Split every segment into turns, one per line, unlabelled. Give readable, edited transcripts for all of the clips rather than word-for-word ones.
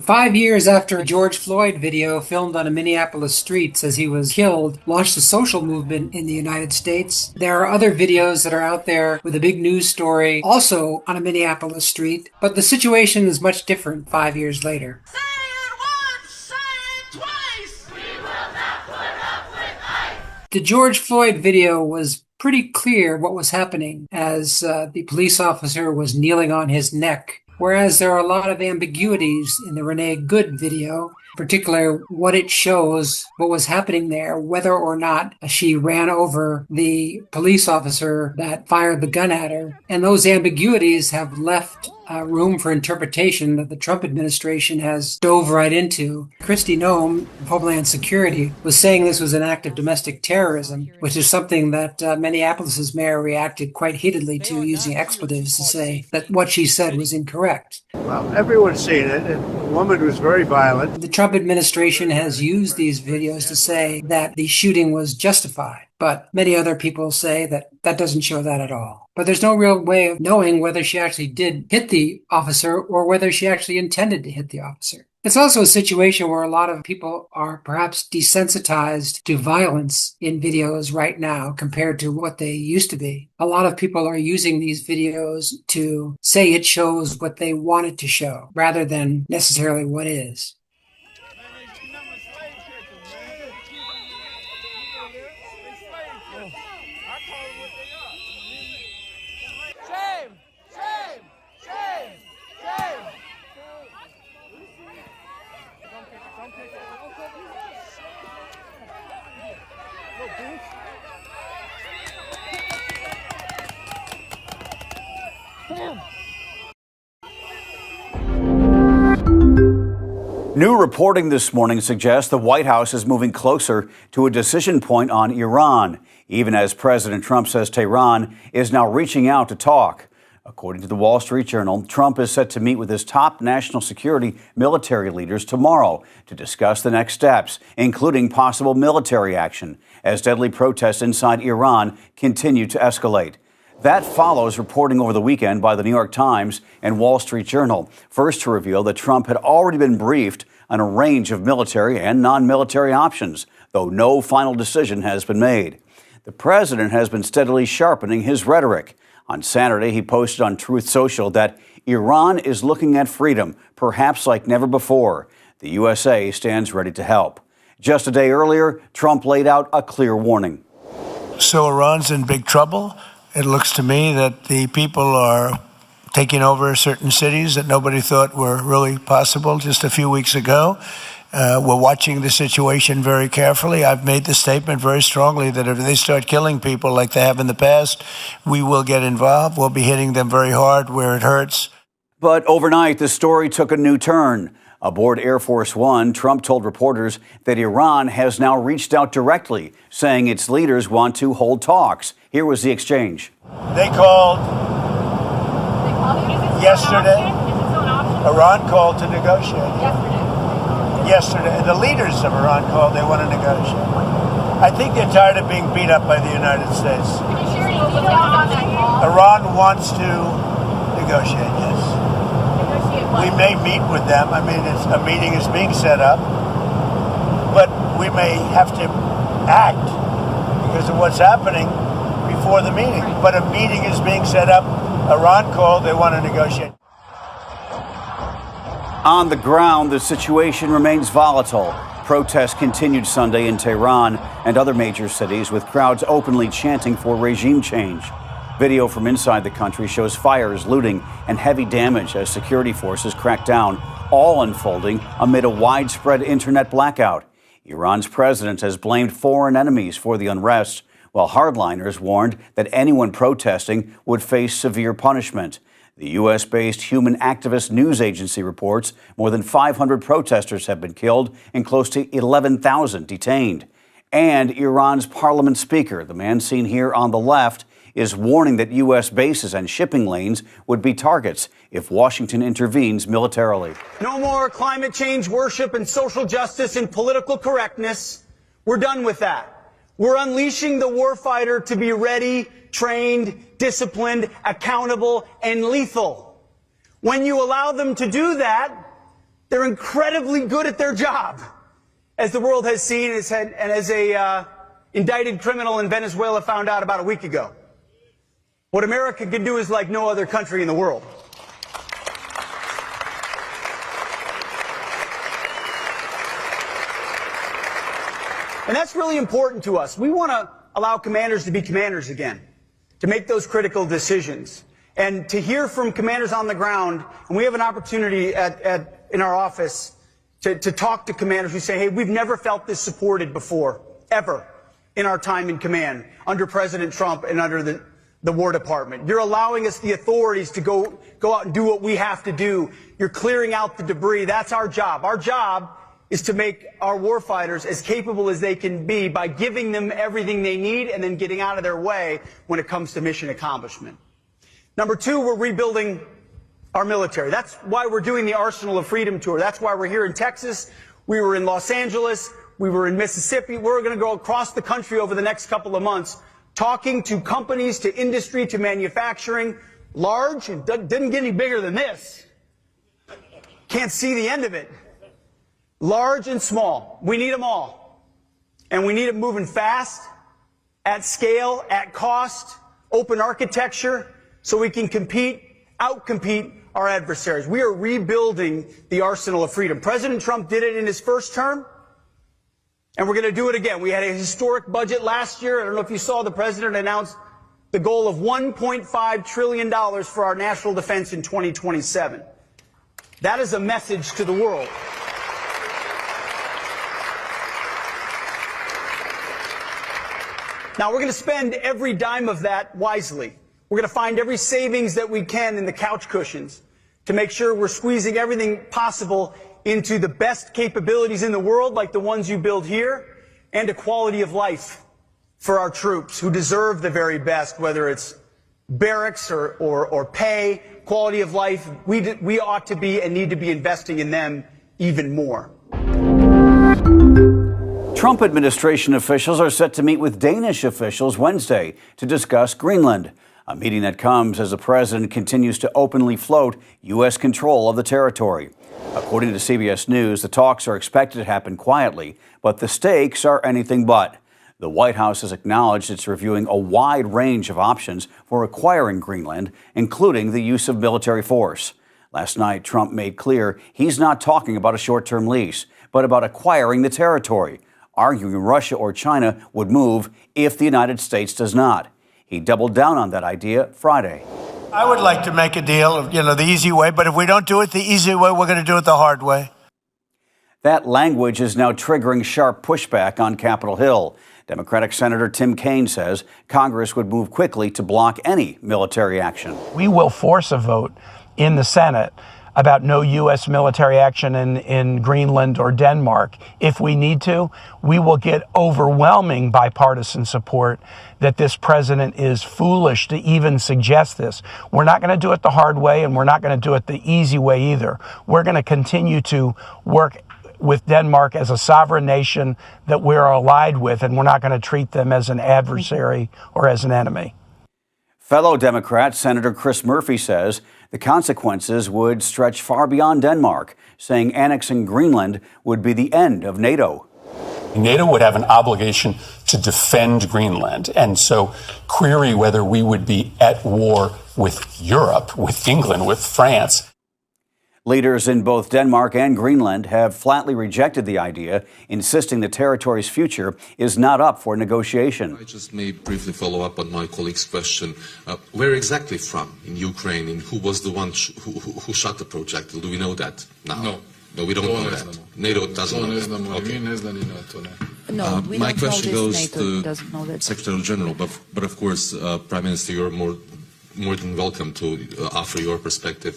5 years after a George Floyd video filmed on a Minneapolis street as he was killed launched a social movement in the United States, there are other videos that are out there with a big news story also on a Minneapolis street, but the situation is much different 5 years later.
Say it once, say it twice. We will not put up with ICE.
The George Floyd video was pretty clear what was happening as the police officer was kneeling on his neck. Whereas there are a lot of ambiguities in the Renee Good video, particularly what it shows, what was happening there, whether or not she ran over the police officer that fired the gun at her. And those ambiguities have left room for interpretation that the Trump administration has dove right into. Kristi Noem, Homeland Security, was saying this was an act of domestic terrorism, which is something that Minneapolis's mayor reacted quite heatedly to, using expletives to say that what she said was incorrect.
Well, everyone's seen it. The woman was very violent.
The Trump administration has used these videos to say that the shooting was justified, but many other people say that that doesn't show that at all. But there's no real way of knowing whether she actually did hit the officer or whether she actually intended to hit the officer. It's also a situation where a lot of people are perhaps desensitized to violence in videos right now compared to what they used to be. A lot of people are using these videos to say it shows what they want it to show rather than necessarily what is.
New reporting this morning suggests the White House is moving closer to a decision point on Iran, even as President Trump says Tehran is now reaching out to talk. According to the Wall Street Journal, Trump is set to meet with his top national security military leaders tomorrow to discuss the next steps, including possible military action, as deadly protests inside Iran continue to escalate. That follows reporting over the weekend by the New York Times and Wall Street Journal, first to reveal that Trump had already been briefed on a range of military and non-military options, though no final decision has been made. The president has been steadily sharpening his rhetoric. On Saturday, he posted on Truth Social that Iran is looking at freedom, perhaps like never before. The USA stands ready to help. Just a day earlier, Trump laid out a clear warning.
So Iran's in big trouble. It looks to me that the people are taking over certain cities that nobody thought were really possible just a few weeks ago. We're watching the situation very carefully. I've made the statement very strongly that if they start killing people like they have in the past, we will get involved. We'll be hitting them very hard where it hurts.
But overnight, the story took a new turn. Aboard Air Force One, Trump told reporters that Iran has now reached out directly, saying its leaders want to hold talks. Here was the exchange.
They called yesterday. Iran called to negotiate. Yesterday. The leaders of Iran called. They want to negotiate. I think they're tired of being beat up by the United States. Iran wants to negotiate, yes. We may meet with them. I mean, a meeting is being set up, but we may have to act because of what's happening before the meeting. But a meeting is being set up. Iran called. They want to negotiate.
On the ground, the situation remains volatile. Protests continued Sunday in Tehran and other major cities, with crowds openly chanting for regime change. Video from inside the country shows fires, looting, and heavy damage as security forces crack down, all unfolding amid a widespread internet blackout. Iran's president has blamed foreign enemies for the unrest, while hardliners warned that anyone protesting would face severe punishment. The U.S.-based human activist news agency reports more than 500 protesters have been killed and close to 11,000 detained. And Iran's parliament speaker, the man seen here on the left, is warning that U.S. bases and shipping lanes would be targets if Washington intervenes militarily.
No more climate change worship and social justice and political correctness. We're done with that. We're unleashing the warfighter to be ready, trained, disciplined, accountable, and lethal. When you allow them to do that, They're incredibly good at their job, as the world has seen and as a indicted criminal in Venezuela found out about a week ago. What America can do is like no other country in the world. And that's really important to us. We want to allow commanders to be commanders again, to make those critical decisions, and to hear from commanders on the ground. And we have an opportunity in our office to talk to commanders who say, hey, we've never felt this supported before, ever, in our time in command, under President Trump and under the War Department. You're allowing us the authorities to go out and do what we have to do. You're clearing out the debris. That's our job. Our job is to make our warfighters as capable as they can be by giving them everything they need and then getting out of their way when it comes to mission accomplishment. Number two, we're rebuilding our military. That's why we're doing the Arsenal of Freedom tour. That's why we're here in Texas. We were in Los Angeles. We were in Mississippi. We're going to go across the country over the next couple of months, talking to companies, to industry, to manufacturing, large, and didn't get any bigger than this. Can't see the end of it. Large and small. We need them all. And we need them moving fast, at scale, at cost, open architecture, so we can outcompete our adversaries. We are rebuilding the Arsenal of Freedom. President Trump did it in his first term, and we're going to do it again. We had a historic budget last year. I don't know if you saw, the president announced the goal of $1.5 trillion for our national defense in 2027. That is a message to the world. Now, we're going to spend every dime of that wisely. We're going to find every savings that we can in the couch cushions to make sure we're squeezing everything possible into the best capabilities in the world, like the ones you build here, and a quality of life for our troops who deserve the very best, whether it's barracks or pay, quality of life. We ought to be and need to be investing in them even more.
Trump administration officials are set to meet with Danish officials Wednesday to discuss Greenland, a meeting that comes as the president continues to openly float U.S. control of the territory. According to CBS News, the talks are expected to happen quietly, but the stakes are anything but. The White House has acknowledged it's reviewing a wide range of options for acquiring Greenland, including the use of military force. Last night, Trump made clear he's not talking about a short-term lease, but about acquiring the territory, arguing Russia or China would move if the United States does not. He doubled down on that idea Friday.
I would like to make a deal, the easy way, but if we don't do it the easy way, we're going to do it the hard way.
That language is now triggering sharp pushback on Capitol Hill. Democratic Senator Tim Kaine says Congress would move quickly to block any military action.
We will force a vote in the Senate about no U.S. military action in Greenland or Denmark. If we need to, we will get overwhelming bipartisan support that this president is foolish to even suggest this. We're not going to do it the hard way, and we're not going to do it the easy way either. We're going to continue to work with Denmark as a sovereign nation that we're allied with, and we're not going to treat them as an adversary or as an enemy.
Fellow Democrat Senator Chris Murphy says the consequences would stretch far beyond Denmark, saying annexing Greenland would be the end of NATO.
NATO would have an obligation to defend Greenland, and so query whether we would be at war with Europe, with England, with France.
Leaders in both Denmark and Greenland have flatly rejected the idea, insisting the territory's future is not up for negotiation.
I just may briefly follow up on my colleague's question. Where exactly from in Ukraine, and who was the one who shot the projectile? Do we know that now? No, we don't know that. NATO doesn't know that. Okay.
No,
my question goes to Secretary General, but of course, Prime Minister, you're more than welcome to offer your perspective.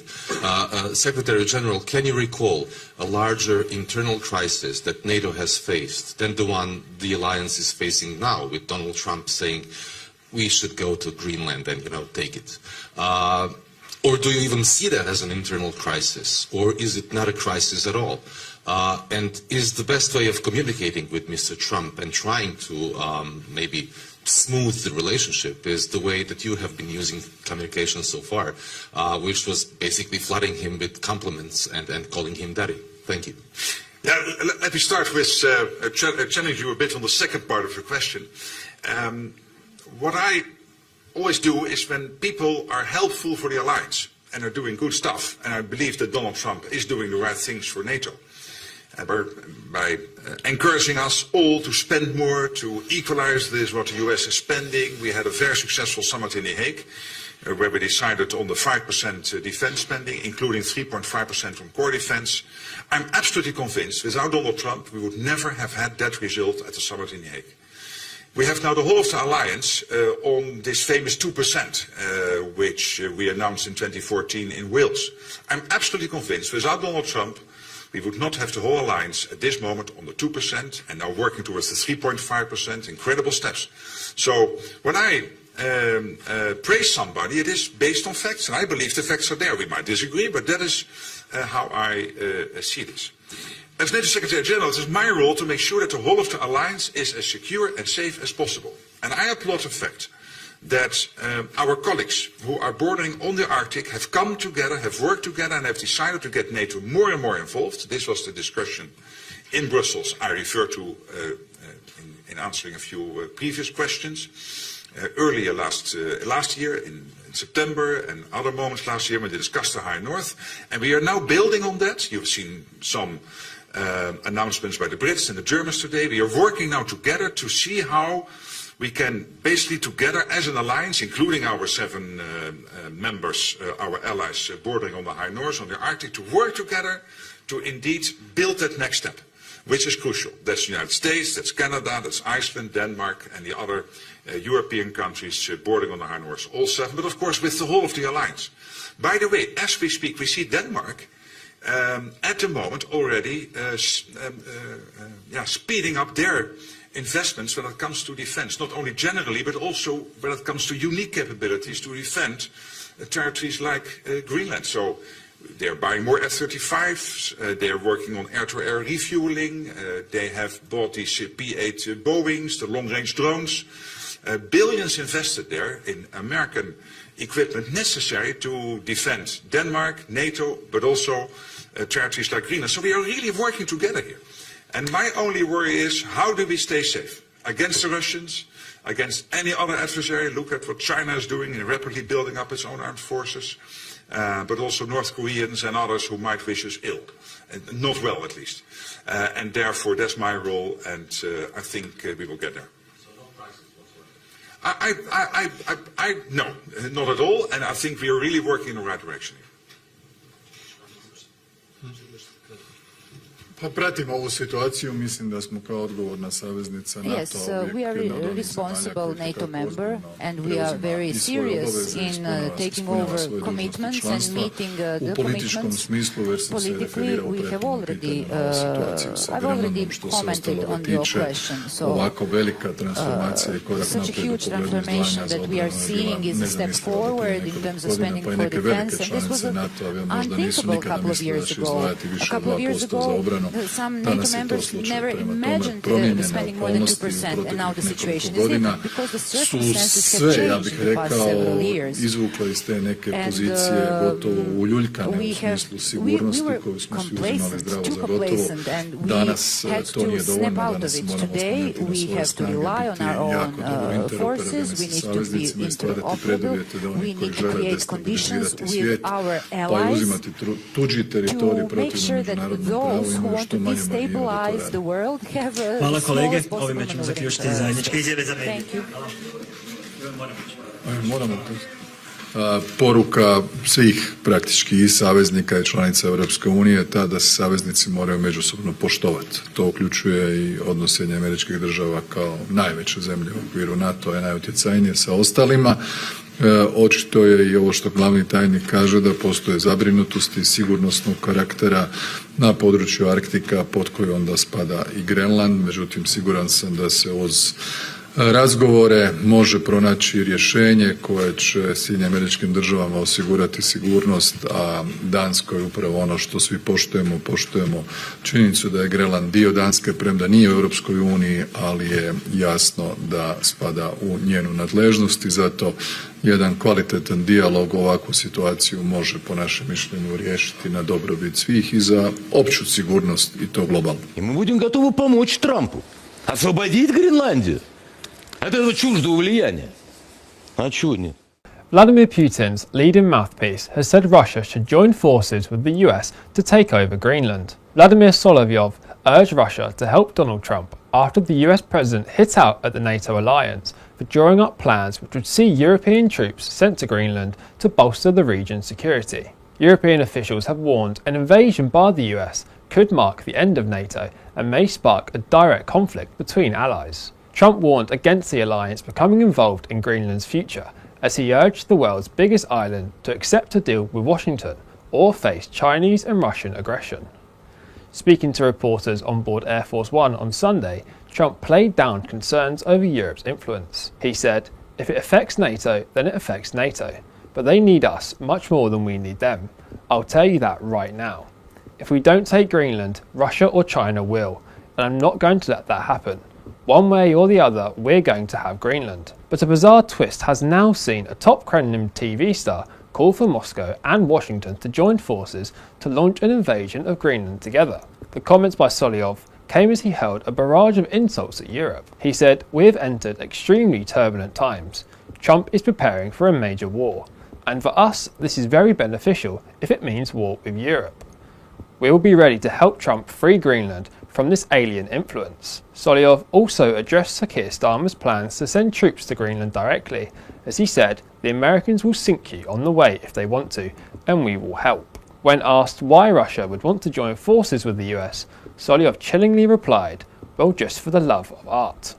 Secretary General, can you recall a larger internal crisis that NATO has faced than the one the alliance is facing now, with Donald Trump saying we should go to Greenland and, take it? Or do you even see that as an internal crisis? Or is it not a crisis at all? And is the best way of communicating with Mr. Trump and trying to maybe smooth the relationship is the way that you have been using communication so far, which was basically flooding him with compliments and calling him daddy? Thank you.
Yeah, let me start with challenge you a bit on the second part of your question. What I always do is when people are helpful for the alliance and are doing good stuff, and I believe that Donald Trump is doing the right things for NATO, by encouraging us all to spend more, to equalize this what the US is spending. We had a very successful summit in The Hague, where we decided on the 5% defense spending, including 3.5% from core defense. I'm absolutely convinced without Donald Trump, we would never have had that result at the summit in The Hague. We have now the whole of the alliance on this famous 2%, which we announced in 2014 in Wales. I'm absolutely convinced without Donald Trump, we would not have the whole alliance at this moment on the 2% and now working towards the 3.5%, incredible steps. So when I praise somebody, it is based on facts, and I believe the facts are there. We might disagree, but that is how I see this. As NATO Secretary General, it is my role to make sure that the whole of the alliance is as secure and safe as possible. And I applaud the fact that our colleagues who are bordering on the Arctic have come together, have worked together, and have decided to get NATO more and more involved. This was the discussion in Brussels I referred to in answering a few previous questions. Earlier last year in September and other moments last year when they discussed the High North. And we are now building on that. You've seen some announcements by the Brits and the Germans today. We are working now together to see how we can basically together as an alliance, including our 7 members, our allies bordering on the High North, on the Arctic, to work together to indeed build that next step, which is crucial. That's the United States, that's Canada, that's Iceland, Denmark, and the other European countries bordering on the High North, all 7, but of course with the whole of the alliance. By the way, as we speak, we see Denmark at the moment already speeding up their investments when it comes to defense, not only generally, but also when it comes to unique capabilities to defend territories like Greenland. So they're buying more F-35s, they're working on air-to-air refueling, they have bought these P-8 Boeings, the long-range drones. Billions invested there in American equipment necessary to defend Denmark, NATO, but also territories like Greenland. So we are really working together here. And my only worry is, how do we stay safe against the Russians, against any other adversary? Look at what China is doing in rapidly building up its own armed forces, but also North Koreans and others who might wish us ill, and not well at least. And therefore, that's my role, and I think we will get there. No, not at all, and I think we are really working in the right direction here.
Pa pratimo ovu situaciju, mislim da smo kao odgovorna saveznica NATO.
Yes, we are a responsible NATO member and we are very serious in taking over commitments and meeting the commitments. Politically, we have already, I've already commented on your question. So, such a huge transformation that we are seeing is a step forward in terms of spending for defense, and this was unthinkable a couple of years ago. A couple of years ago, some NATO members never imagined spending more than 2%, and now the situation is different because the circumstances have changed in the past several years. And we were complacent, too complacent, and we had to snap out of it. Today, we have to rely on our own forces. We need to be interoperable. We need to create conditions with our allies to make sure that those who want to destabilize the world have a
Hvala kolege, ovime ćemo zaključiti zajedničke izjave za medije.
Poruka svih praktički i saveznika i članica Europske unije je ta da se saveznici moraju međusobno poštovati. To uključuje i odnos Sjedinjenih Američkih Država kao najveće zemlje u okviru NATO-a i najutjecajnije sa ostalima. Očito je i ovo što glavni tajnik kaže da postoje zabrinutosti sigurnosnog karaktera na području Arktika pod koju onda spada i Grenland. Međutim, siguran sam da se uz razgovore, može pronaći rješenje koje će Sjedinjenim Američkim Državama osigurati sigurnost, a Danskoj upravo ono što svi poštujemo činjenicu da je Grenland dio Danske, premda nije u Europskoj uniji, ali je jasno da spada u njenu nadležnost i zato jedan kvalitetan dijalog ovakvu situaciju može po našem mišljenju riješiti na dobrobit svih i za opću sigurnost i to globalno.
I mi budemo gotovi pomoći Trumpu, освободить Гренландию от этого чуждого влияния. А чего нет?
Vladimir Putin's leading mouthpiece has said Russia should join forces with the US to take over Greenland. Vladimir Solovyov urged Russia to help Donald Trump after the US president hit out at the NATO alliance for drawing up plans which would see European troops sent to Greenland to bolster the region's security. European officials have warned an invasion by the US could mark the end of NATO and may spark a direct conflict between allies. Trump warned against the alliance becoming involved in Greenland's future, as he urged the world's biggest island to accept a deal with Washington or face Chinese and Russian aggression. Speaking to reporters on board Air Force One on Sunday, Trump played down concerns over Europe's influence. He said, "If it affects NATO, then it affects NATO. But they need us much more than we need them. I'll tell you that right now. If we don't take Greenland, Russia or China will, and I'm not going to let that happen. One way or the other, we're going to have Greenland." But a bizarre twist has now seen a top Kremlin TV star call for Moscow and Washington to join forces to launch an invasion of Greenland together. The comments by Solovyov came as he hurled a barrage of insults at Europe. He said, "We have entered extremely turbulent times. Trump is preparing for a major war. And for us, this is very beneficial if it means war with Europe. We will be ready to help Trump free Greenland from this alien influence." Solovyov also addressed Sir Keir Starmer's plans to send troops to Greenland directly, as he said, "The Americans will sink you on the way if they want to, and we will help." When asked why Russia would want to join forces with the US, Solovyov chillingly replied, "Well, just for the love of art."